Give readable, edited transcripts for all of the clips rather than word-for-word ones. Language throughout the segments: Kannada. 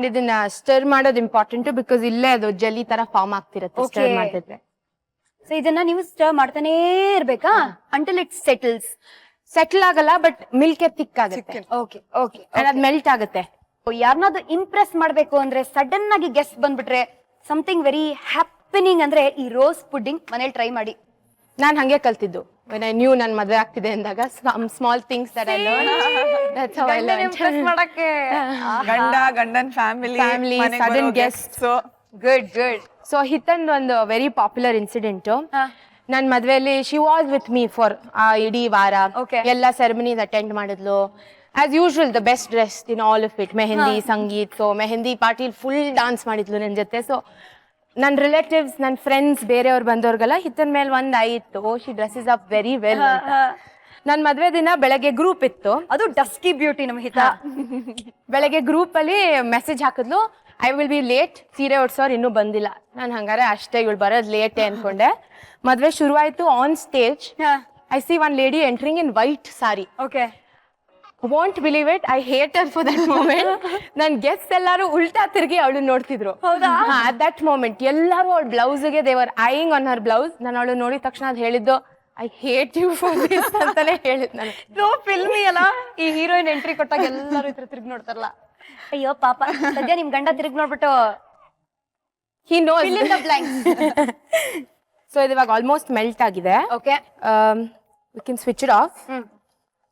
ಅಂಡ್ ಇದನ್ನ ಸ್ಟರ್ ಮಾಡೋದು ಇಂಪಾರ್ಟೆಂಟ್ ಬಿಕಾಸ್ ಇಲ್ಲೇ ಅದು ಜೆಲಿ ತರ ಫಾರ್ಮ್ ಆಗ್ತಿರತ್ತೆ ಸ್ಟರ್ ಮಾಡ್ತಿದ್ರೆ. ಸೊ ಇದನ್ನ ನೀವು ಸ್ಟರ್ ಮಾಡ್ತಾನೆ ಇರ್ಬೇಕಾ ಅಂಟಿಲ್ ಇಟ್ ಸೆಟಲ್ ಆಗಲ್ಲ, ಬಟ್ ಮಿಲ್ಕ್ ಥಿಕ್ ಆಗುತ್ತೆ. ಓಕೆ ಓಕೆ ಅದ್ ಮೆಲ್ಟ್ ಆಗುತ್ತೆ. ಯಾರನ್ನಾದ್ರು ಇಂಪ್ರೆಸ್ ಮಾಡ್ಬೇಕು ಅಂದ್ರೆ ಸಡನ್ ಆಗಿ ಗೆಸ್ಟ್ ಬಂದ್ಬಿಟ್ರೆ ಸಮಥಿಂಗ್ ವೆರಿ ಹ್ಯಾಪನಿಂಗ್ ಅಂದ್ರೆ ಈ ರೋಸ್ ಪುಡ್ಡಿಂಗ್ ಮನೇಲಿ ಟ್ರೈ ಮಾಡಿ. ನಾನ್ ಹಂಗೆ ಕಲ್ತಿದ್ದು. when I knew ನನ್ ಮದ್ವೆ ಆಗ್ತಿದೆ ಅಂದಾಗ some small things that I learned. That's how I learned. Impress ಮಾಡಕ್ಕೆ ಗಂಡನ್ family sudden guests. So good so ಹಿತನ್ ಒಂದು ವೆರಿ ಪಾಪ್ಯುಲರ್ ಇನ್ಸಿಡೆಂಟ್. ನನ್ ಮದ್ವೆಲಿ she was with me for ಆ ಇಡೀ ವಾರ. ಎಲ್ಲ ಸೆರೆಮನೀಸ್ ಅಟೆಂಡ್ ಮಾಡಿದ್ಲು. As usual the best dress in all of it. Mehndi, sangeet. So mehndi ಪಾರ್ಟಿಲ್ ಫುಲ್ ಡಾನ್ಸ್ ಮಾಡಿದ್ಲು ನನ್ ಜೊತೆ. ಸೊ ನನ್ ರಿಲೇಟಿವ್ಸ್, ನನ್ ಫ್ರೆಂಡ್ಸ್, ಬೇರೆಯವ್ರು ಬಂದವ್ರಿಗೆಲ್ಲ ಹಿತನ್ ಮೇಲೆ ಒಂದ್ ಆಯಿತು, she dresses up very well. ನನ್ ಮದ್ವೆ ದಿನ ಬೆಳಗ್ಗೆ ಗ್ರೂಪ್ ಇತ್ತು. ಅದು ಡಸ್ಕಿ ಬ್ಯೂಟಿ ನಮ್ ಹಿತ. ಬೆಳಗ್ಗೆ ಗ್ರೂಪ್ ಅಲ್ಲಿ ಮೆಸೇಜ್ ಹಾಕಿದ್ಲು, ಐ ವಿಲ್ ಬಿ ಲೇಟ್, ಸೀರೆ ಉಡ್ಸೋರು ಇನ್ನೂ ಬಂದಿಲ್ಲ. ನಾನು ಹಂಗಾರೆ ಅಷ್ಟೇ ಇವಳು ಬರೋದ್ ಲೇಟ್ ಅನ್ಕೊಂಡೆ. ಮದ್ವೆ ಶುರುವಾಯ್ತು. On stage I see one lady entering in white sari. Okay, won't believe it, I hate her for that moment. ನನ್ ಗೆಸ್ಟ್ ಎಲ್ಲಾರು ಉಲ್ಟಾ ತಿರ್ಗಿ ಅವಳು ನೋಡ್ತಿದ್ರು. ಅಟ್ ದಟ್ ಮೂಮೆಂಟ್ ಎಲ್ಲಾರು ಅವಳ ಬ್ಲೌಸ್ಗೆ ದೇವರ್ ಐಯಿಂಗ್ ಆನ್ ಹರ್ ಬ್ಲೌಸ್. ನಾನು ಅವಳು ನೋಡಿದ ತಕ್ಷಣ ಅದ್ ಹೇಳಿದ್ದು, I hate you for this ಅಂತಾನೆ ಹೇಳಿದ್. ನಾನು ನೋ ಫಿಲ್ಮಿ ಅಲ್ಲ, ಈ ಹೀರೋಯಿನ್ ಎಂಟ್ರಿ ಕೊಟ್ಟಾಗ ಎಲ್ಲರೂ ಈ ತರ ತಿರ್ಗಿ ನೋಡ್ತಾರಲ್ಲ. ಅಯ್ಯೋ ಪಾಪ, ಸದ್ಯ ನಿಮ್ ಗಂಡ ತಿರ್ಗಿ ನೋಡ್ಬಿಟ್ಟು he knows the blanks. So ಇದು ಇವಾಗ ಆಲ್ಮೋಸ್ಟ್ ಮೆಲ್ಟ್ ಆಗಿದೆ. Okay, we can switch it off.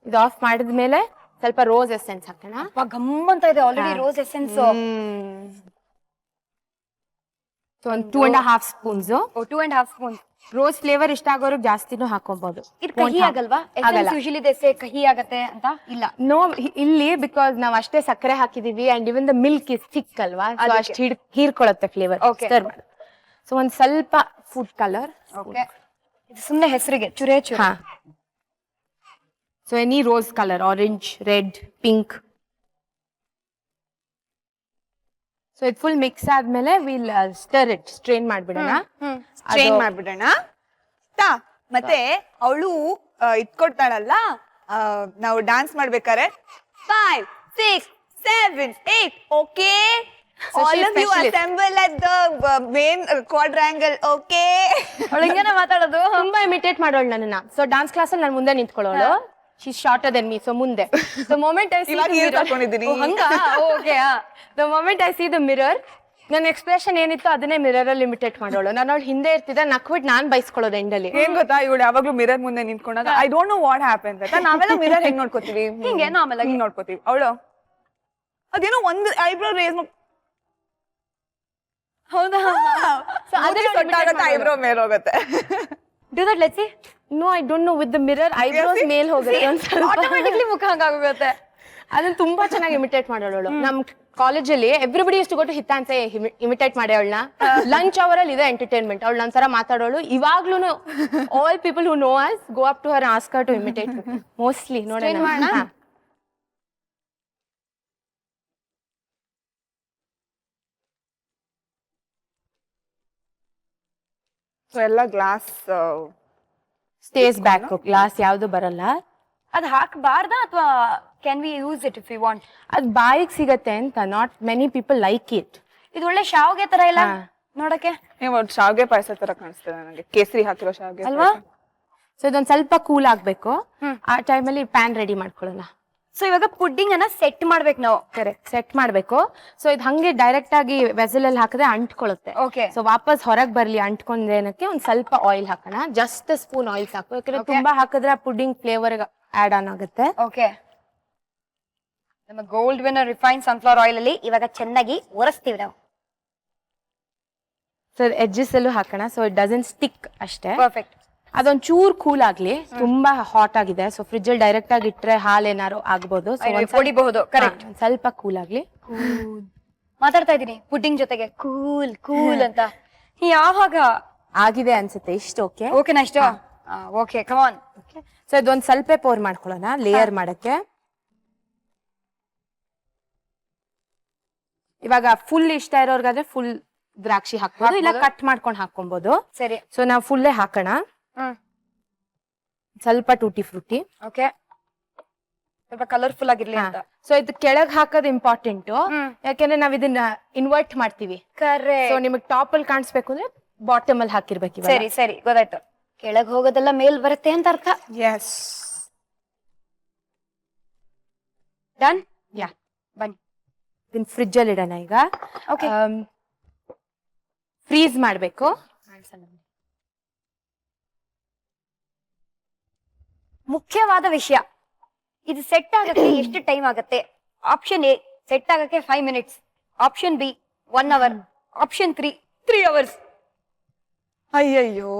ಇದು ಆಫ್ ಮಾಡಿದ್ಮೇಲೆ ಸ್ವಲ್ಪ ರೋಸ್ ಎಸೆನ್ಸ್ ಹಾಕೋಣ. ಗಮ್ ಅಂತ ಇದೆ ಆಲ್ರೆಡಿ ರೋಸ್ ಎಸೆನ್ಸ್. ಸೊ ಒಂದು 2.5 ಸ್ಪೂನ್ಸ್. 2.5 ಸ್ಪೂನ್. ರೋಸ್ ಫ್ಲೇವರ್ ಇಷ್ಟ ಆಗೋರಿಗೆ ಜಾಸ್ತಿನೂ ಹಾಕೋಬಹುದು. ಇದು ಕಹಿ ಆಗಲ್ವಾ? ಯೂಶುವಲಿ ದೇ ಸೇ ಕಹಿ ಆಗತ್ತೆ ಅಂತ. ಇಲ್ಲ, ನೋ, ಇಲ್ಲಿ ಬಿಕಾಸ್ ನಾವ್ ಅಷ್ಟೇ ಸಕ್ಕರೆ ಹಾಕಿದೀವಿ and even the milk is thick ಅಲ್ವಾ, ಸೊ ಅಷ್ಟು ಹೀರ್ಕೊಳ್ಳುತ್ತೆ ಫ್ಲೇವರ್. ಸೊ ಒಂದ್ ಸ್ವಲ್ಪ ಫುಡ್ ಕಲರ್. ಓಕೆ, ಇದು ಸುಮ್ಮನೆ ಹೆಸರಿಗೆ ಚುರೇ ಚುರ. So any rose colour, orange, red, pink. So ಇದು ಫುಲ್ ಮಿಕ್ಸ್ ಆದ್ಮೇಲೆ ವಿಲ್ ಸ್ಟರ್ ಇಟ್, ಸ್ಟ್ರೈನ್ ಮಾಡ್ಬಿಡೋಣ. ಸ್ಟ್ರೈನ್ ಮಾಡ್ಬಿಡೋಣ. ಮತ್ತೆ ಅವಳು ಇಟ್ಕೊಡ್ತಾಳಲ್ಲ, ನಾವು ಡಾನ್ಸ್ ಮಾಡ್ಬೇಕಾರೆ 5, 6, 7, 8. Okay, all of you assemble at the main quadrangle. Okay, ಅವಳಿಗೇನೆ ಮಾತಾಡೋದು. ತುಂಬಾ ಇಮಿಟೇಟ್ ಮಾಡೋಳು ನನ್ನನ್ನ. ಸೊ ಡಾನ್ಸ್ ಕ್ಲಾಸ್ ಅಲ್ಲಿ ನಾನು ಮುಂದೆ ನಿಂತ್ಕೊಳ್ಳೋಳು. She shorter than me, so ಮುಂದೆ. The moment I see the mirror, ಹಂಗ okay, the moment I see the mirror, ನನ್ನ ಎಕ್ಸ್ಪ್ರೆಷನ್ ಏನಿತ್ತು ಅದನ್ನೇ ಮಿರರ್ ಅಲ್ಲಿ ಇಮಿಟೇಟ್ ಮಾಡೋಳು. ನಾನು ಅವಳು ಹಿಂದೆ ಇರ್ತಿದ್ದೆ, ನಕ್ಬಿಟ್ಟು ನಾನ್ ಬೈಸ್ಕೊಳ್ಳೋದು ಎಂಡಲ್ಲಿ. ಏನ್ ಗೊತ್ತಾ, ಇವಳು ಯಾವಾಗ್ಲೂ ಮಿರರ್ ಮುಂದೆ ನಿಂತ್ಕೊಂಡಾಗ I don't know what happen ಅಂತ. ನಾವೆಲ್ಲ ಮಿರರ್ ಹೆಂಗ್ ನೋಡ್ಕೋತೀವಿ, ಹಿಂಗೆ ನಾರ್ಮಲ್ ಆಗಿ ನೋಡ್ಕೋತೀವಿ. ಅವಳು ಅದೇನೋ ಒಂದು ಐಬ್ರೋ ರೇಸ್. ಹೌದಾ? ಸೊ ಅದೇ ಗೊತ್ತಾಗುತ್ತೆ, ಐಬ್ರೋ ಮೇಲೆ ಹೋಗುತ್ತೆ. Do that, let's see. No, I don't know. With the mirror, eyebrows ಮೇಲ್ ಹೋಗುತ್ತೆ. ಆಟೋಮ್ಯಾಟಿಕ್ಲಿ ಮುಖ ಹಂಗಾಗುತ್ತೆ. ಅದನ್ನ ತುಂಬಾ ಚೆನ್ನಾಗಿ ಇಮಿಟೇಟ್ ಮಾಡೋಳು. ನಮ್ ಕಾಲೇಜಲ್ಲಿ ಎವ್ರಿಬಡಿ ಇಷ್ಟು ಕೊಟ್ಟು ಹಿತ ಅಂತ ಇಮಿಟೇಟ್ ಮಾಡಿ ಅವಳನ್ನ. ಲಂಚ್ ಅವರ್ ಅಲ್ಲಿ ಇದೆ ಎಂಟರ್ಟೈನ್ಮೆಂಟ್. ಅವಳು ಒಂದ್ಸಲ ಮಾತಾಡೋಳು. ಇವಾಗ್ಲೂ all people who know us go up to her, ask her to imitate mostly. ನೋಡೋಣ. ಸೊ ಎಲ್ಲ ಗ್ಲಾಸ್ ಸ್ಟೇಸ್ ಬ್ಯಾಕ್. ಗ್ಲಾಸ್ ಯಾವ್ದು ಬರಲ್ಲ. ಅದ್ ಹಾಕಬಾರ್ದಾ ಅಥವಾ can we use it if you want? ಅದ್ ಬಾಯಿಗೆ ಸಿಗತ್ತೆ ಅಂತ. Not many people like it. ಇದು ಒಳ್ಳೆ ಶಾವ್ಗೆ ತರ ಇಲ್ಲ ನೋಡಕ್ಕೆ. ಶಾವ್ಗೆ ಪಾಯಸ ತರ ಕಾಣಿಸ್ತದೆ ನನಗೆ, ಕೇಸರಿ ಹಾಕಿರೋ ಶಾವ್ಗೆ ಅಲ್ವಾ? ಸೊ ಇದೊಂದ್ ಸ್ವಲ್ಪ ಕೂಲ್ ಆಗ್ಬೇಕು. ಆ ಟೈಮಲ್ಲಿ ಪ್ಯಾನ್ ರೆಡಿ ಮಾಡ್ಕೊಳ್ಳೋಣ. ಸೊ ಇವಾಗ ಪುಡ್ಡಿಂಗ್ ಅನ್ನ ಸೆಟ್ ಮಾಡ್ಬೇಕು ನಾವು. ಕರೆಕ್ಟ್, ಸೆಟ್ ಮಾಡ್ಬೇಕು. ಸೊ ಇದು ಹಂಗೆ ಡೈರೆಕ್ಟ್ ಆಗಿ ವೆಸಲ್ ಅಲ್ಲಿ ಹಾಕಿದ್ರೆ ಅಂಟ್ಕೊಳ್ಳುತ್ತೆ. ಓಕೆ, ಸೊ ವಾಪಸ್ ಹೊರಗ್ ಬರ್ಲಿ ಅಂಟ್ಕೊಂಡೇನಕ್ಕೆ ಒಂದ್ ಸ್ವಲ್ಪ ಆಯಿಲ್ ಹಾಕೋಣ. ಜಸ್ಟ್ ಸ್ಪೂನ್ ಆಯಿಲ್ ಸಾಕು, ಯಾಕಂದ್ರೆ ತುಂಬಾ ಹಾಕಿದ್ರೆ ಪುಡ್ಡಿಂಗ್ ಫ್ಲೇವರ್ ಆಡ್ ಆನ್ ಆಗುತ್ತೆ. ಓಕೆ, ನಮ್ಮ gold winner refine sunflower oil ಅಲ್ಲಿ ಇವಾಗ ಚೆನ್ನಾಗಿ ಒರೆಸ್ತೀವಿ ನಾವು. ಸೊ ಎಡ್ಜಸ್ ಅಲ್ಲೂ ಹಾಕೋಣ, ಸೊ ಇಟ್ ಡಸಂಟ್ ಸ್ಟಿಕ್ ಅಷ್ಟೇ. ಪರ್ಫೆಕ್ಟ್. ಅದೊಂದ್ ಚೂರ್ ಕೂಲ್ ಆಗ್ಲಿ. ತುಂಬಾ ಹಾಟ್ ಆಗಿದೆ, ಸೊ ಫ್ರಿಜ್ ಅಲ್ಲಿ ಡೈರೆಕ್ಟ್ ಆಗಿ ಇಟ್ರೆ ಹಾಲ್ ಏನಾರು ಆಗ್ಬೋದು. ಹೊಡಿಬಹುದು. ಕರೆಕ್ಟ್, ಸ್ವಲ್ಪ ಕೂಲ್ ಆಗ್ಲಿ. ಮಾತಾಡ್ತಾ ಇದೀನಿ ಪುಡ್ಡಿಂಗ್ ಜೊತೆಗೆ ಕೂಲ್ ಕೂಲ್ ಅಂತ. ಯಾವಾಗ ಆಗಿದೆ ಅನ್ಸುತ್ತೆ ಇಷ್ಟು. ಓಕೆ, ಓಕೆನಾ ಇಷ್ಟು? Okay, come on. ಸೊ ಇದೊಂದ್ ಸ್ವಲ್ಪ ಪೋರ್ ಮಾಡ್ಕೊಳ್ಳೋಣ ಲೇಯರ್ ಮಾಡಕ್ಕೆ. ಇವಾಗ ಫುಲ್ ಇಷ್ಟ ಇರೋರ್ಗಾದ್ರೆ ಫುಲ್ ದ್ರಾಕ್ಷಿ ಹಾಕ್ಬೋದು, ಇಲ್ಲ ಕಟ್ ಮಾಡ್ಕೊಂಡು ಹಾಕೊಬಹುದು. ಸರಿ, ಸೊ ನಾವು ಫುಲ್ಲೇ ಹಾಕೋಣ. ಸ್ವಲ್ಪ ಟೂಟಿ ಫ್ರೂಟಿ. ಓಕೆ, ಸ್ವಲ್ಪ ಕಲರ್ಫುಲ್ ಆಗಿರ್ಲಿ ಅಂತ. ಸೊ ಇದು ಕೆಳಗ್ ಹಾಕೋದು ಇಂಪಾರ್ಟೆಂಟ್, ಯಾಕೆಂದ್ರೆ ನಾವ್ ಇದನ್ನ ಇನ್ವರ್ಟ್ ಮಾಡ್ತೀವಿ. ಕರೆ. ಸೊ ನಿಮಗ್ ಟಾಪ್ ಅಲ್ಲಿ ಕಾಣಿಸ್ಬೇಕು ಅಂದ್ರೆ ಬಾಟಮ್ ಅಲ್ಲಿ ಹಾಕಿರ್ಬೇಕು. ಸರಿ ಸರಿ ಗೊತ್ತಾಯ್ತು. ಕೆಳಗ್ ಹೋಗೋದೆಲ್ಲ ಮೇಲ್ ಬರುತ್ತೆ ಅಂತ ಅರ್ಥ. ಎಸ್. ಡನ್. ಯಾ, ಬನ್ನಿ ಇದನ್ನ ಫ್ರಿಜ್ ಅಲ್ಲಿ ಇಡೋಣ ಈಗ. ಓಕೆ. ಫ್ರೀಸ್ ಮಾಡ್ಬೇಕು. ಮುಖ್ಯವಾದ ವಿಷಯ, ಇದು ಸೆಟ್ ಆಗಕ್ಕೆ ಎಷ್ಟು ಟೈಮ್ ಆಗುತ್ತೆ? ಆಪ್ಷನ್ ಎ ಸೆಟ್ ಆಗಕ್ಕೆ 5 minutes, option B 1 hour, option 3 hours. ಅಯ್ಯಯ್ಯೋ,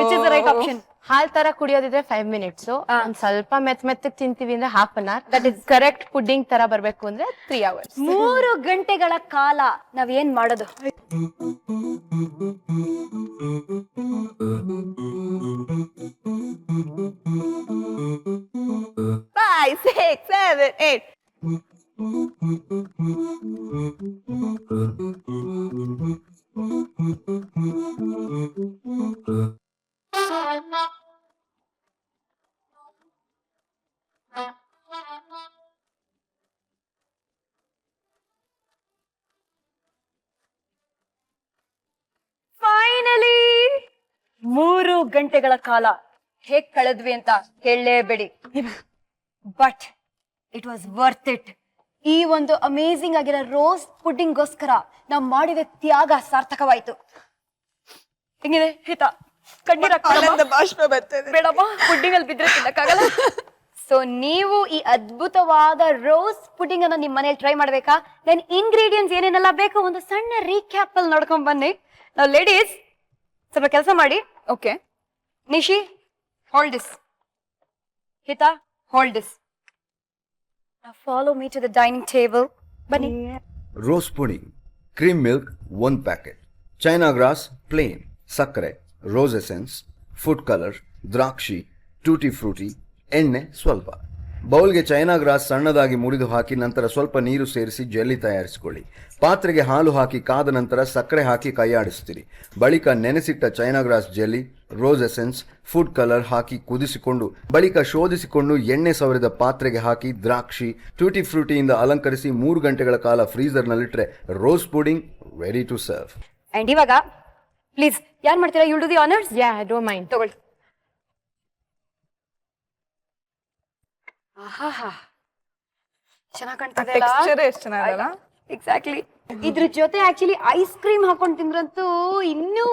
which is the right option? ಹಾಲ್ ತರ ಕುಡಿಯೋದಿದ್ರೆ 5 minutes, ಒಂದ್ ಸ್ವಲ್ಪ ಮೆತ್ತಗ್ ತಿಂತೀವಿ ಅಂದ್ರೆ 1/2 hour. That is correct pudding ತರ ಬರ್ಬೇಕು ಅಂದ್ರೆ 3 hours. 3 ಗಂಟೆಗಳ ಕಾಲ ನಾವ್ ಏನ್ ಮಾಡೋದು? 5, 6, 7, 8. ಫೈನಲಿ 3 ಗಂಟೆಗಳ ಕಾಲ ಹೇಗ್ ಕಳೆದ್ವಿ ಅಂತ ಹೇಳಲೇಬೇಡಿ. But it was worth it. ಈ ಒಂದು ಅಮೇಸಿಂಗ್ ಆಗಿರೋ ರೋಸ್ ಪುಡ್ಡಿಂಗ್ ಗೋಸ್ಕರ ನಾವ್ ಮಾಡಿದ ತ್ಯಾಗ ಸಾರ್ಥಕವಾಯ್ತು. ಹೆಂಗಿದೆ ಹಿತ? ಕಣ್ಣೀರ್ ಬಾಷ್ಪ ಬರ್ತದೆ. ಬೇಡಮ್ಮ, ಪುಡ್ಡಿಂಗ್ ಅಲ್ಲಿ ಬಿದ್ರೆ ತಿನ್ನಕ್ಕಾಗಲ್ಲ. ಸೊ ನೀವು ಈ ಅದ್ಭುತವಾದ ರೋಸ್ ಪುಡ್ಡಿಂಗ್ ಅನ್ನ ನಿಮ್ ಮನೇಲಿ ಟ್ರೈ ಮಾಡ್ಬೇಕಾ? ದೆನ್ ಇಂಗ್ರೀಡಿಯೆಂಟ್ಸ್ ಏನೇನೆಲ್ಲ ಬೇಕು ಒಂದು ಸಣ್ಣ ರೀಕ್ಯಾಪ್ ಅಲ್ಲಿ ನೋಡ್ಕೊಂಡ್ ಬನ್ನಿ. ನಾವು ಲೇಡೀಸ್ ಸ್ವಲ್ಪ ಕೆಲಸ ಮಾಡಿ. Okay. Nishi, hold this. Hita, hold this. Follow me to the dining table. ಬನ್ನಿ. Rose pudding, cream milk 1 packet, China grass plain, ಸಕ್ಕರೆ, ರೋಸ್ ಎಸೆನ್ಸ್, ಫುಡ್ ಕಲರ್, ದ್ರಾಕ್ಷಿ, ಟೂಟಿ ಫ್ರೂಟಿ, ಎಣ್ಣೆ ಸ್ವಲ್ಪ. ಬೌಲ್ಗೆ ಚೈನಾ ಗ್ರಾಸ್ ಸಣ್ಣದಾಗಿ ಮುರಿದು ಹಾಕಿ ನಂತರ ಸ್ವಲ್ಪ ನೀರು ಸೇರಿಸಿ ಜೆಲ್ಲಿ ತಯಾರಿಸಿಕೊಳ್ಳಿ. ಪಾತ್ರೆಗೆ ಹಾಲು ಹಾಕಿ ಕಾದ ನಂತರ ಸಕ್ಕರೆ ಹಾಕಿ ಕೈಯಾಡಿಸ್ತೀರಿ. ಬಳಿಕ ನೆನೆಸಿಟ್ಟ China grass jelly, rose essence, food colour ಹಾಕಿ ಕುದಿಸಿಕೊಂಡು ಬಳಿಕ ಶೋಧಿಸಿಕೊಂಡು ಎಣ್ಣೆ ಸವರಿದ ಪಾತ್ರೆಗೆ ಹಾಕಿ ದ್ರಾಕ್ಷಿ, ಟ್ಯೂಟಿ ಫ್ರೂಟಿಯಿಂದ ಅಲಂಕರಿಸಿ 3 ಗಂಟೆಗಳ ಕಾಲ ಫ್ರೀಜರ್ನಲ್ಲಿಟ್ಟರೆ rose pudding ready to serve. And ಇವಾಗ ಪ್ಲೀಸ್ ಯಾರು ಮಾಡ್ತೀರಾ? You do the honours. Ya, I don't mind. ತಗೊಳ್ಳಿ. ಆಹಾ, ಚೆನ್ನಾಗಿ ಕಾಣ್ತದೆ ಅಲ್ಲ? ಟೆಕ್ಸ್ಚರ್ ಎಷ್ಟು ಚೆನ್ನಾಗಲ್ಲ. ಎಕ್ಸಾಕ್ಟ್ಲಿ. ಇದ್ರ ಜೊತೆ ಆಕ್ಚುಲಿ ಐಸ್ ಕ್ರೀಮ್ ಹಾಕೊಂಡು ತಿಂದ್ರಂತೂ ಇನ್ನೂ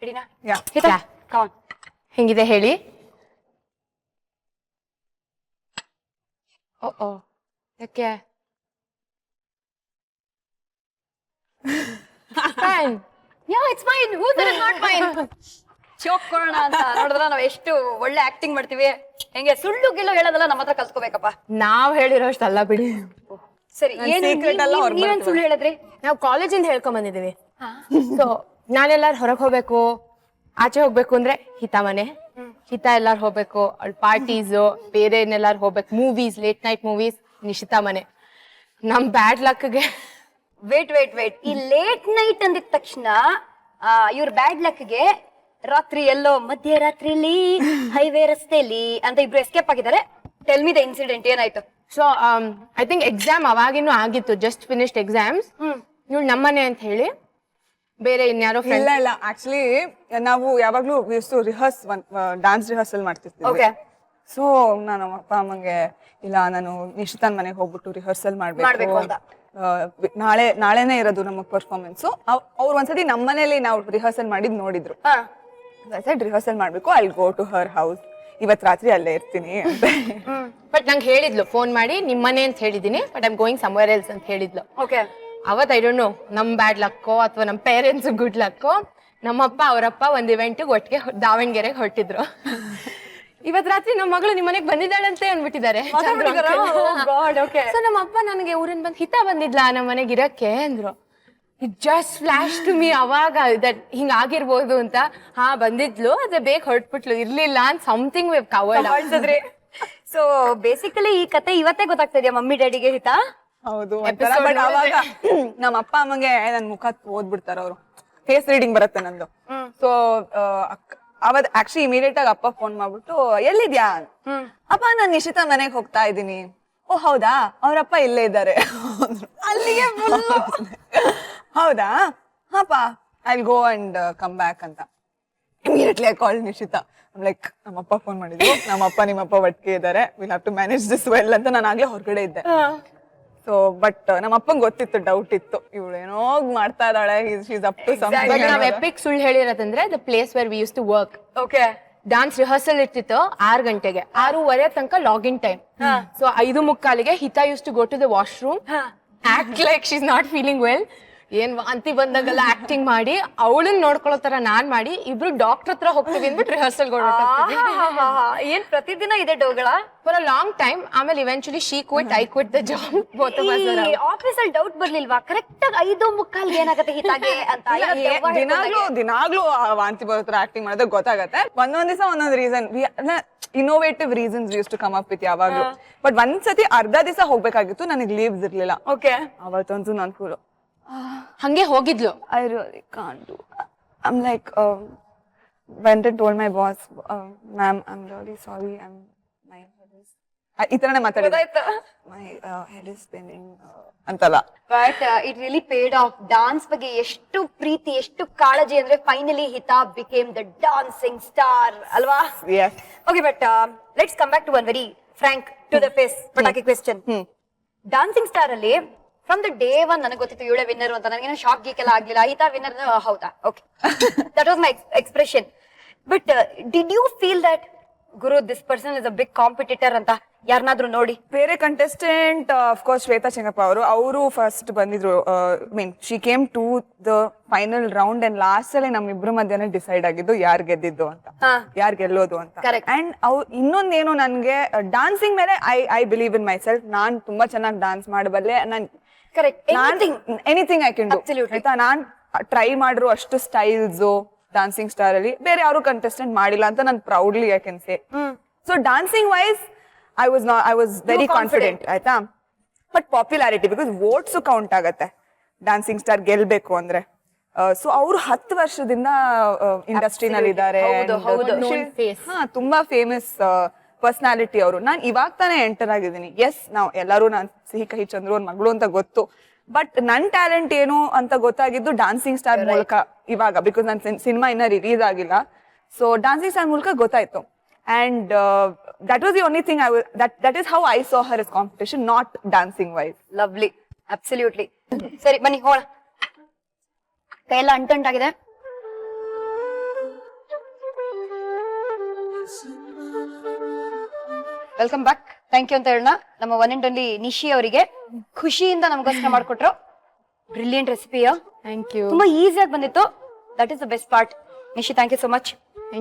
ರೆಡಿನಾ? Yeah. ಹಿತಾ, Yeah. come on. ಹೆಂಗಿದೆ ಹೇಳಿ? ಓ ಯಾಕೆ? Fine. Yeah, it's fine. Who said it's not fine? ಚೋಕ್ ಕೊಡೋಣ ಅಂತ ನೋಡಿದ್ರ ನಾವ್ ಎಷ್ಟು ಒಳ್ಳೆ ಆಕ್ಟಿಂಗ್ ಮಾಡ್ತೀವಿ. ಹೆಂಗೆ ಸುಳ್ಳು ಗಿಲ್ಲು ಹೇಳೋದಲ್ಲ ನಮ್ಮ ಹತ್ರ ಕಲ್ತ್ಕೋಬೇಕಪ್ಪ. ನಾವ್ ಹೇಳಿರೋಷ್ಟು ಅಲ್ಲ ಬಿಡಿ. ಸರಿ, ಏನು ನೀವೇನ್ ಸುಳ್ಳು ಹೇಳಿದ್ರಿ? ನಾವು ಕಾಲೇಜಿಂದ ಹೇಳ್ಕೊಂಡ್ ಬಂದಿದೀವಿ. ಸೊ ನಾನೆಲ್ಲಾರು ಹೊರಗೆ ಹೋಗ್ಬೇಕು, ಆಚೆ ಹೋಗ್ಬೇಕು ಅಂದ್ರೆ ಹಿತ ಮನೆ, ಹಿತ ಎಲ್ಲಾರು ಹೋಗ್ಬೇಕು ಅವ್ಳ ಪಾರ್ಟೀಸ್, ಬೇರೆ ಎಲ್ಲಾರು ಹೋಗ್ಬೇಕು movies, late night movies, Nishita ಮನೆ. ನಮ್ ಬ್ಯಾಡ್ ಲಕ್ಗೆ ವೇಟ್ ಈ ಲೇಟ್ ನೈಟ್ ಅಂದಿದ ತಕ್ಷಣ ಇವ್ರ ಬ್ಯಾಡ್ ಲಕ್ಗೆ ರಾತ್ರಿ ಎಲ್ಲೋ ಮಧ್ಯರಾತ್ರಿಲಿ ಹೈವೇ ರಸ್ತೆಯಲ್ಲಿ ಅಂತ ಇಬ್ರು ಎಸ್ಕೇಪ್ ಆಗಿದ್ದಾರೆ. ಟೆಲ್ ಮಿ ದ ಇನ್ಸಿಡೆಂಟ್, ಏನಾಯ್ತು? ಸೊ ಐ ಥಿಂಕ್ ಎಕ್ಸಾಮ್ ಅವಾಗಿನ್ನೂ ಆಗಿತ್ತು, ಜಸ್ಟ್ ಫಿನಿಶ್ಡ್ ಎಕ್ಸಾಮ್ಸ್. ಇವ್ಳು ನಮ್ಮನೆ ಅಂತ ಹೇಳಿ ಬೇರೆ ಇನ್ಯಾರೋ ಇಲ್ಲ ಇಲ್ಲ, ಆಕ್ಚುಲಿ ನಾವು ಯಾವಾಗ್ಲೂ ರಿಹರ್ಸ್ ಡಾನ್ಸ್ ರಿಹರ್ಸಲ್ ಮಾಡ್ತಿರ್ತೀವಿ. ಸೊ ನಾನು ಅಪ್ಪ ಅಮ್ಮಂಗೆ ಇಲ್ಲ ನಾನು ನಿಶಿತಾನ್ ಮನೆಗೆ ಹೋಗ್ಬಿಟ್ಟು ರಿಹರ್ಸಲ್ ಮಾಡ್ಬೇಕು ಅಂತ. ನಾಳೆನೇ ಇರೋದು ನಮಗ್ ಪರ್ಫಾರ್ಮೆನ್ಸ್. ಅವ್ರು ಒಂದ್ಸತಿ ನಮ್ಮ ಮನೇಲಿ ನಾವು ರಿಹರ್ಸಲ್ ಮಾಡಿದ್ ನೋಡಿದ್ರು. ರಿಹರ್ಸಲ್ ಮಾಡ್ಬೇಕು, I go to her house, ಇವತ್ ರಾತ್ರಿ ಅಲ್ಲೇ ಇರ್ತೀನಿ ಅಂತ. ಬಟ್ ನಂಗೆ ಹೇಳಿದ್ಲು ಫೋನ್ ಮಾಡಿ ನಿಮ್ಮನೆ ಅಂತ ಹೇಳಿದೀನಿ, but I'm going somewhere else ಅಂತ ಹೇಳಿದ್ಲು. ಓಕೆ. ಅವತ್ ಐ ಡೋಂಟ್ ನೋ ನಮ್ ಬ್ಯಾಡ್ ಲಕ್ಕೋ ಅಥವಾ ನಮ್ ಪೇರೆಂಟ್ಸ್ ಗುಡ್ ಲಕ್ಕೋ, ನಮ್ಮಪ್ಪ ಅವರಪ್ಪ ಒಂದ್ ಇವೆಂಟ್ ಒಟ್ಟಿಗೆ ದಾವಣಗೆರೆಗೆ ಹೊರಟಿದ್ರು. ಇವತ್ ರಾತ್ರಿ ನಮ್ಮ ಮಗಳು ನಿಮ್ ಮನೆಗ್ ಬಂದಿದ್ದಾಳಂತೆ ಅಂದ್ಬಿಟ್ಟಿದ್ದಾರೆ. ಸೊ ನಮ್ಮ ಅಪ್ಪ ನನಗೆ ಊರಿನ ಬಂದ್ ಹಿತ ಬಂದಿದ್ಲಾ ನಮ್ಮ ಮನೆಗೆ ಇರಕ್ಕೆ ಅಂದ್ರು. It just flash to me ಅವಾಗ ದಟ್ ಹಿಂಗ ಆಗಿರ್ಬೋದು ಅಂತ. ಹಾ ಬಂದಿದ್ಲು, ಅದೇ ಬೇಗ ಹೊರಟ್ಬಿಟ್ಲು, ಇರ್ಲಿಲ್ಲ ಅಂತ something wave covered. So basically ಈ ಕತೆ ಇವತ್ತೇ ಗೊತ್ತಾಗ್ತಾ ಇದೆಯಾ ಮಮ್ಮಿ ಡ್ಯಾಡಿಗೆ ಹಿತಾ? ಹೌದು. ಬಟ್ ಅವಾಗ ನಮ್ಮ ಅಪ್ಪ ಅಮ್ಮಗೆ ನನ್ ಮುಖ ಓದ್ಬಿಡ್ತಾರ ಅವ್ರು. ಫೇಸ್ ರೀಡಿಂಗ್ ಬರುತ್ತೆ ನಂದು. ಸೊ ಅವತ್ ಆಕ್ಚುಲಿ ಇಮಿಡಿಯೇಟ್ ಆಗಿ ಅಪ್ಪ ಫೋನ್ ಮಾಡ್ಬಿಟ್ಟು ಎಲ್ಲಿದ್ಯಾ ಅಪ್ಪ ನಾನ್ ನಿಶಿತಾ ಮನೆಗ್ ಹೋಗ್ತಾ ಇದ್ದೀನಿ. ಓ ಹೌದಾ, ಅವ್ರಪ್ಪ ಇಲ್ಲೇ ಇದ್ದಾರೆ. ಅಲ್ಲಿಗೆ ಹೌದಾ ಹಾಪ I go and come back ಅಂತ immediately I call Nishita. Like ನಮ್ಮಪ್ಪ ಫೋನ್ ಮಾಡಿದ್ರು, ನಮ್ಮಪ್ಪ ನಿಮ್ಮಪ್ಪ ಒಟ್ಟಿಗೆ ಇದ್ದಾರೆ, will have to manage this well ಅಂತ. ನಾನು ಆಗ್ಲೇ ಹೊರಗಡೆ ಇದ್ದೆ. ಸೊ ಬಟ್ ನಮ್ಮ ಅಪ್ಪಂಗೆ ಗೊತ್ತಿತ್ತು, ಡೌಟ್ ಇತ್ತು, ಇವಳು ಏನೋ ಮಾಡ್ತಾ ಇದ್ದಾಳೆ, ಶೀಸ್ ಅಪ್ ಟು ಬಟ್ ನಾವ್ ಎಪಿಕ್ ಸುಳ್ಳು ಹೇಳಿರೋದಂದ್ರೆ the place where we use to work. Okay. Dance rehearsal ಇರ್ತಿತ್ತು 6 ಗಂಟೆಗೆ, 6:15 ತನಕ login time. So 5:45 Hita use to go to the washroom, act like she is not feeling well. ಏನ್ ವಾಂತಿ ಬಂದಾಗೆಲ್ಲ ಆಕ್ಟಿಂಗ್ ಮಾಡಿ ಅವಳನ್ನ ನೋಡ್ಕೊಳ್ಳೋ ತರ ನಾನ್ ಮಾಡಿ ಇಬ್ರು ಡಾಕ್ಟರ್ ಹತ್ರ ಹೋಗ್ತೀವಿ ಅಂದ್ಬಿಟ್ಟು ರಿಹರ್ಸಲ್ ಏನ್ ಪ್ರತಿದಿನ ಇದೆ ಡೋಗಳ ಫಾರ್ ಅ ಲಾಂಗ್ ಟೈಮ್. ಆಮೇಲೆ eventually she quit, I quit the job. Office ಅಲ್ಲಿ ಡೌಟ್ ಬರ್ಲಿಲ್ವಾ ಕರೆಕ್ಟ್ ಆಗಿ 5:45 ಏನಾಗತ್ತೆ ಹಿತಾಗೆ ಅಂತ? ದಿನಾಗ್ಲೂ ವಾಂತಿ ಬರೋ ಆಕ್ಟಿಂಗ್ ಮಾಡೋದು ಗೊತ್ತಾಗತ್ತೆ. ಒಂದೊಂದ್ ದಿವಸ ಒಂದೊಂದ್ reason, innovative reasons use to come up with ಯಾವಾಗ್ಲೂ. ಬಟ್ ಒಂದ್ಸತಿ ಅರ್ಧ ದಿವಸ ಹೋಗ್ಬೇಕಾಗಿತ್ತು, ನನಗೆ ಲೀವ್ಸ್ ಇರ್ಲಿಲ್ಲ. ಓಕೆ. ಅವತ್ತಂತೂ ನಾನು ಫುಲ್ ಹಂಗೆ ಹೋಗಿದ್ಲು. I really can't do. I'm like, went and told my boss, ma'am, I'm really sorry. My head is. ಈ ತರನೇ ಮಾತಾಡಿದೆ. My head is spinning ಅಂತಲ್ಲ. But it really paid off. Dance ಬಗ್ಗೆ ಎಷ್ಟು ಪ್ರೀತಿ, ಎಷ್ಟು ಕಾಳಜಿ ಅಂದ್ರೆ finally Hita became the dancing star ಅಲ್ವಾ? Yes. Okay, but let's come back to one very frank to the face ಪಟಾಕಿ ಕ್ವೆಶ್ಚನ್. ಡಾನ್ಸಿಂಗ್ ಸ್ಟಾರ್ ಅಲ್ಲಿ ಫ್ರಮ್ ದ ಡೇ ಒನ್ ನನಗೆ ಗೊತ್ತಿತ್ತು ಇವಳೆ ವಿನ್ನರ್ ಅಂತ. ನನಗೇನೋ ಶಾಕ್ ಗೀಕ್ ಎಲ್ಲ ಆಗ್ಲಿಲ್ಲ. ಹಿತಾ ವಿನ್ನರ್ ಹೌದಾ? Okay, that was my expression. But did you feel that ಗುರು this person is a big competitor ಅಂತ ಯಾರನ್ನಾದ್ರೂ ನೋಡಿ? ಬೇರೆ ಕಂಟೆಸ್ಟೆಂಟ್ ಅಫ್ಕೋರ್ಸ್ ಶ್ವೇತಾ ಚೆಂಗಪ್ಪ ಅವರು ಫಸ್ಟ್ ಬಂದಿದ್ರು. Mean she came to the final round and last ಅಲ್ಲಿ ನಮ್ಮಿಬ್ರು ಮಧ್ಯೆ ಡಿಸೈಡ್ ಆಗಿದ್ದು ಯಾರು ಗೆದ್ದಿದ್ದು ಅಂತ, ಯಾರು ಗೆಲ್ಲೋದು ಅಂತ. ಅಂಡ್ ಇನ್ನೊಂದೇನು, ನನ್ಗೆ ಡಾನ್ಸಿಂಗ್ ಮೇಲೆ I believe in myself. ನಾನ್ ತುಂಬಾ ಚೆನ್ನಾಗಿ ಡಾನ್ಸ್ ಮಾಡಬಲ್ಲೆ. ಎನಿಥಿಂಗ್ ಐ ಕ್ಯಾನ್ ಡೂ ಆಯ್ತಾ. ನಾನ್ ಟ್ರೈ ಮಾಡಿರೋ ಅಷ್ಟು ಸ್ಟೈಲ್ಸ್ ಡಾನ್ಸಿಂಗ್ ಸ್ಟಾರ್ ಅಲ್ಲಿ ಬೇರೆ ಯಾರು ಕಂಟೆಸ್ಟೆಂಟ್ ಮಾಡಿಲ್ಲ ಅಂತ ನಾನು proudly I can say. So dancing wise I was very confident ಆಯ್ತಾ. But popularity, because votes count ಆಗತ್ತೆ ಡಾನ್ಸಿಂಗ್ ಸ್ಟಾರ್ ಗೆಲ್ಬೇಕು ಅಂದ್ರೆ. ಸೊ ಅವ್ರು 10 ವರ್ಷದಿಂದ ಇಂಡಸ್ಟ್ರಿನಲ್ಲಿ ಇದ್ದಾರೆ, ತುಂಬಾ ಫೇಮಸ್ ಪರ್ಸನಾಲಿಟಿ ಅವರು. ನಾನ್ ಇವಾಗ ತಾನೇ ಎಂಟರ್ ಆಗಿದ್ದೀನಿ. ಎಸ್, ನಾವು ಎಲ್ಲರೂ ನಾನ್ ಸಿಹಿ ಕಹಿ ಚಂದ್ರು ಅವ್ರ ಮಗಳು ಅಂತ ಗೊತ್ತು. ಬಟ್ ನನ್ ಟ್ಯಾಲೆಂಟ್ ಏನು ಅಂತ ಗೊತ್ತಾಗಿದ್ದು ಡಾನ್ಸಿಂಗ್ ಸ್ಟಾರ್ ಮೂಲಕ ಇವಾಗ, ಬಿಕಾಸ್ ನನ್ ಸಿನಿಮಾ ಇನ್ನ ರಿಲೀಸ್ ಆಗಿಲ್ಲ. ಸೊ ಡಾನ್ಸಿಂಗ್ ಸ್ಟಾರ್ ಮೂಲಕ ಗೊತ್ತಾಯ್ತು. And that was the only thing that is how I saw her as competition, not dancing wise. Lovely, absolutely. ಸರಿ ಬನ್ನಿ ಹೋಳ. ಕೈಯೆಲ್ಲ ಅಂಟಾಗಿದೆ. Welcome back. ಥ್ಯಾಂಕ್ ಯು ಅಂತ ಹೇಳೋಣ ನಮ್ಮ ಒನ್ ಅಂಡ್ ಓನ್ಲಿ ನಿಶಿ ಅವರಿಗೆ. ಖುಷಿಯಿಂದ ನಮಗೋಸ್ಕರ ಮಾಡ್ಕೊಟ್ರು ಬ್ರಿಲಿಯಂಟ್ ರೆಸಿಪಿಯ. Thank you. ತುಂಬಾ ಈಸಿಯಾಗಿ ಬಂದಿತ್ತು. That is the best part. Nishi, thank you so much.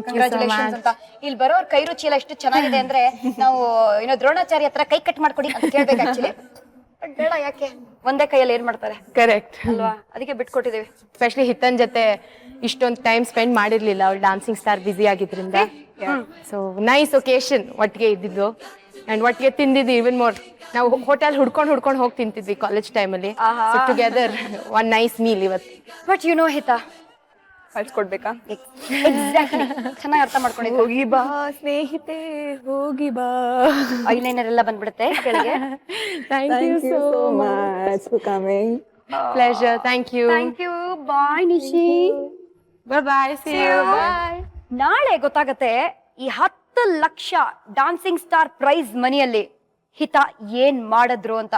Congratulations ಅಂತ. ಇಲ್ಲಿ ಬರೋರ್ ಕೈ ರುಚಿ ಎಲ್ಲ ಎಷ್ಟು ಚೆನ್ನಾಗಿದೆ ಅಂದ್ರೆ ನಾವು ಏನೋ ದ್ರೋಣಾಚಾರ್ಯ ಹತ್ರ ಕೈ ಕಟ್ ಮಾಡ್ಕೊಡಿ ಅಂತ ಕೇಳ್ಬೇಕು ಆಕ್ಚುಲಿ. ಬಟ್ ಬೇಡ, ಯಾಕೆ ಒಂದೇ ಕೈಯಲ್ಲಿ ಏನ್ ಮಾಡ್ತಾರೆ, ಕರೆಕ್ಟ್ ಅಲ್ವಾ? ಅದಕ್ಕೆ ಬಿಟ್ಕೊಟ್ಟಿದೀವಿ. ಸ್ಪೆಷಲಿ ಹಿತನ್ ಜೊತೆ ಇಷ್ಟೊಂದು ಟೈಮ್ ಸ್ಪೆಂಡ್ ಮಾಡಿರ್ಲಿಲ್ಲ, ಅವ್ಳು ಡಾನ್ಸಿಂಗ್ ಸ್ಟಾರ್ ಬಿಸಿ ಆಗಿದ್ರಿಂದ. ಸೊ ನೈಸ್ ಒಕೇಶನ್ ಒಟ್ಟಿಗೆ ಇದ್ದಿದ್ದು ಅಂಡ್ ಒಟ್ಟಿಗೆ ತಿಂದಿದ್ದು. ಇವನ್ ಮೋರ್, ನಾವು ಹೋಟೆಲ್ ಹುಡ್ಕೊಂಡು ಹೋಗಿ ತಿಂತಿದ್ವಿ ಕಾಲೇಜ್ ಟೈಮಲ್ಲಿ. ಟುಗೆದರ್ ಒನ್ ನೈಸ್ ಮೀಲ್ ಇವತ್ತು. ಬಟ್ ಯು ನೋ ಹಿತಾ, ಕಳ್ಸ್ಕೊಡ್ಬೇಕಾ? ಎಕ್ಸಾಕ್ಟ್ಲಿ, ಚೆನ್ನಾಗಿ ಅರ್ಥ ಮಾಡ್ಕೊಂಡಿದ್ವಿ. ಹೋಗಿ ಬಾ ಸ್ನೇಹಿತೆ, ಹೋಗಿ ಬಾ. ಐಲೈನರ್ ಎಲ್ಲ ಬಂದ್ಬಿಡುತ್ತೆ ಕೆಳಗೆ. Thank you so much for coming. Pleasure. Thank you. Thank you. Bye Nishi. Bye. See you. Bye. ನಾಳೆ ಗೊತ್ತಾಗತ್ತೆ ಈ 10 ಲಕ್ಷ ಡಾನ್ಸಿಂಗ್ ಸ್ಟಾರ್ ಪ್ರೈಸ್ ಮನಿಯಲ್ಲಿ ಹಿತಾ ಏನ್ ಮಾಡಿದ್ರು ಅಂತ.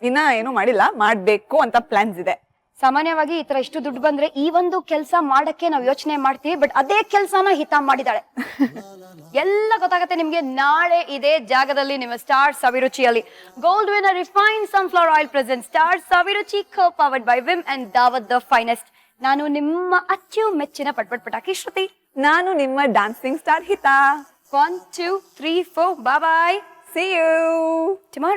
ಇನ್ನ ಏನು ಮಾಡಿಲ್ಲ, ಮಾಡ್ಬೇಕು ಅಂತ ಪ್ಲಾನ್ಸ್ ಇದೆ. ಸಾಮಾನ್ಯವಾಗಿ ಈ ತರ ಇಷ್ಟು ದುಡ್ಡು ಬಂದ್ರೆ ಈ ಒಂದು ಕೆಲಸ ಮಾಡಕ್ಕೆ ನಾವು ಯೋಚನೆ ಮಾಡ್ತೀವಿ. ಬಟ್ ಅದೇ ಕೆಲಸನ ಹಿತಾ ಮಾಡಿದಾಳೆ. ಎಲ್ಲ ಗೊತ್ತಾಗತ್ತೆ ನಿಮ್ಗೆ ನಾಳೆ ಇದೇ ಜಾಗದಲ್ಲಿ ನಿಮ್ಮ ಸ್ಟಾರ್ ಸವಿರುಚಿಯಲ್ಲಿ. Gold Winner refined sunflower oil present star Saviruchi, co powered by Vim and Dawat the finest. ನಾನು ನಿಮ್ಮ ಅಚ್ಚು ಮೆಚ್ಚಿನ ಪಟ್ಪಟ್ ಪಟಾಕಿ ಶ್ರುತಿ. ನಾನು ನಿಮ್ಮ dancing star Hita. 1 2 3 4 bye. See you tomorrow.